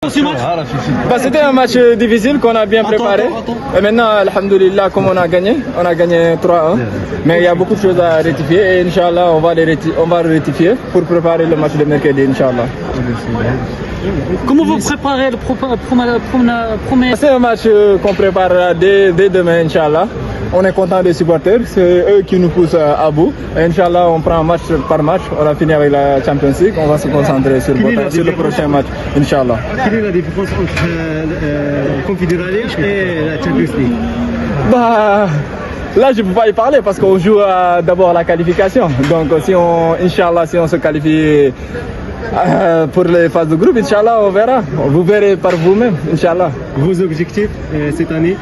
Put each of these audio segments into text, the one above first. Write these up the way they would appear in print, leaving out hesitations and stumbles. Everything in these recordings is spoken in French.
pour ce match? C'était un match difficile qu'on a bien préparé. Et maintenant, alhamdoulilah, comme on a gagné 3-1. Mais il y a beaucoup de choses à rectifier et Inch'Allah, on va rectifier pour préparer le match de mercredi, Inch'Allah. Comment vous préparez le premier? C'est un match qu'on prépare dès demain, Inch'Allah. On est content des supporters, c'est eux qui nous poussent à bout. Et Inch'Allah, on prend match par match. On a fini avec la Champions League. On va se concentrer sur le prochain match, Inch'Allah. Quelle est la différence entre la Confédération et la Champions League? Là, je ne peux pas y parler parce qu'on joue d'abord la qualification. Donc, Inch'Allah, si on se qualifie pour les phases de groupe, Inch'Allah, on verra. Vous verrez par vous-même, Inch'Allah. Vos objectifs cette année?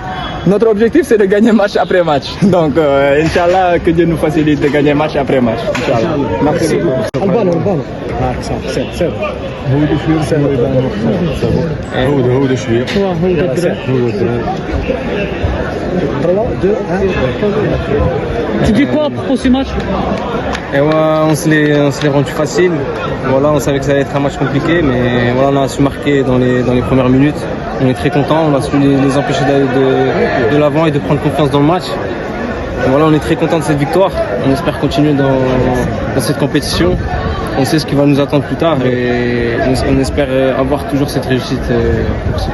Notre objectif, c'est de gagner match après match. Donc, Inch'Allah, que Dieu nous facilite de gagner match après match. Inch'Allah. Merci beaucoup. البالون هو شويه Tu dis quoi pour ce match? Et voilà, on se les rendu facile. Voilà, on savait que ça allait être un match compliqué, mais voilà, on a su marquer dans les premières minutes. On est très content, on a su les empêcher d'aller de l'avant et de prendre confiance dans le match. Et voilà, on est très content de cette victoire. On espère continuer dans cette compétition. On sait ce qui va nous attendre plus tard et on espère avoir toujours cette réussite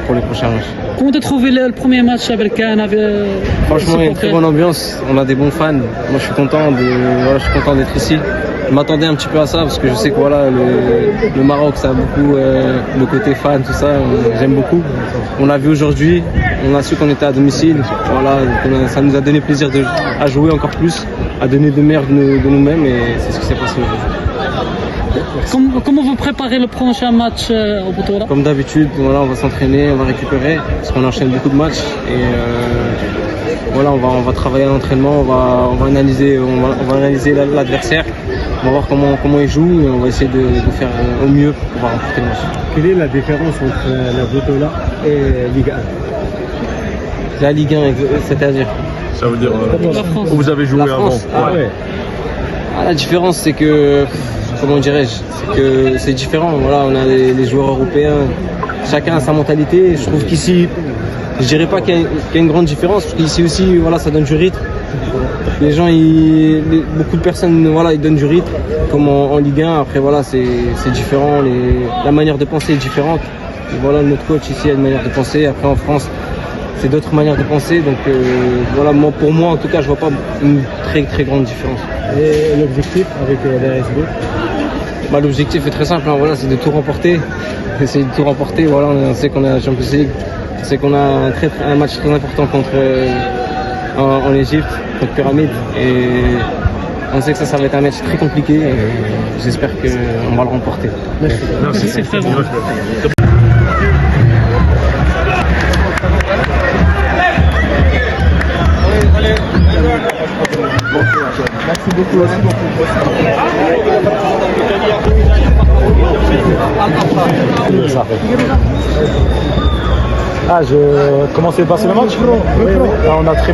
pour les prochains matchs. Comment tu as trouvé le premier match avec Cannes? Franchement, il y a une très bonne ambiance. On a des bons fans. Moi, je suis content d'être ici. Je m'attendais un petit peu à ça parce que je sais que voilà, le Maroc, ça a beaucoup le côté fan, tout ça. J'aime beaucoup. On l'a vu aujourd'hui. On a su qu'on était à domicile. Voilà, ça nous a donné plaisir à jouer encore plus, à donner de meilleur de nous-mêmes et c'est ce qui s'est passé aujourd'hui. Comment vous préparez le prochain match au Botola? Comme d'habitude, voilà, on va s'entraîner, on va récupérer parce qu'on enchaîne beaucoup de matchs et voilà, on va travailler à l'entraînement, on va analyser l'adversaire, on va voir comment il joue et on va essayer de faire au mieux pour pouvoir remporter le match. Quelle est la différence entre la Botola et Ligue 1? La Ligue 1, c'est-à-dire? Ça veut dire où vous avez joué avant. La différence, c'est que comment dirais-je, c'est que c'est différent. Voilà, on a les joueurs européens, chacun a sa mentalité. Je trouve qu'ici, je dirais pas qu'il y a une grande différence, parce qu'ici aussi, voilà, ça donne du rythme. Les gens, beaucoup de personnes, voilà, ils donnent du rythme, comme en Ligue 1. Après, voilà, c'est différent. La manière de penser est différente. Et voilà, notre coach ici a une manière de penser. Après, en France, c'est d'autres manières de penser. Donc, voilà, pour moi, en tout cas, je vois pas une très très grande différence. Et l'objectif avec l'RSB? L'objectif est très simple, hein, voilà, c'est de tout remporter. Essayer de tout remporter. Voilà, on sait qu'on a la Champions League, on sait qu'on a un match très important en Égypte, contre Pyramide. Et on sait que ça va être un match très compliqué. J'espère qu'on va le remporter. Merci. C'est très bon. Merci beaucoup. Comment s'est passé le match? On a fait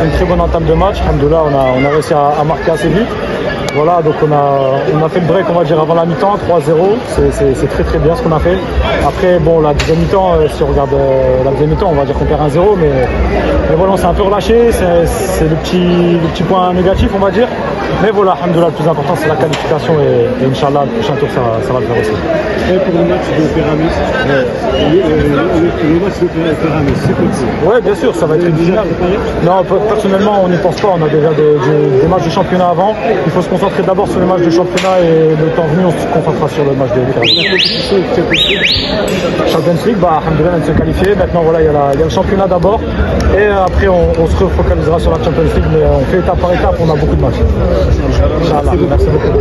une très bonne entame de match. Alhamdoulilah, on a réussi à marquer assez vite. Voilà, donc on a fait le break, on va dire, avant la mi-temps, 3-0. C'est très très bien ce qu'on a fait. Après, bon, la deuxième mi-temps, si on regarde la deuxième mi-temps, on va dire qu'on perd 1-0, mais voilà, on s'est un peu relâché. C'est le petit point négatif, on va dire. Mais voilà, alhamdoulilah, le plus important, c'est la qualification et Inch'Allah, le prochain tour, ça va le faire aussi. Et pour le match de Pyramide, le match de Pyramide, c'est possible? Oui, bien sûr, ça va être une finale. Non, personnellement, on n'y pense pas. On a déjà des matchs de championnat avant. Il faut se concentrer d'abord sur les matchs de championnat et le temps venu, on se concentrera sur le match de Pyramide. Champions League, alhamdoulilah, on vient de se qualifier. Maintenant, voilà, il y a le championnat d'abord. Et après, on se refocalisera sur la Champions League. Mais on fait étape par étape, on a beaucoup de matchs. Inch'Allah, merci beaucoup.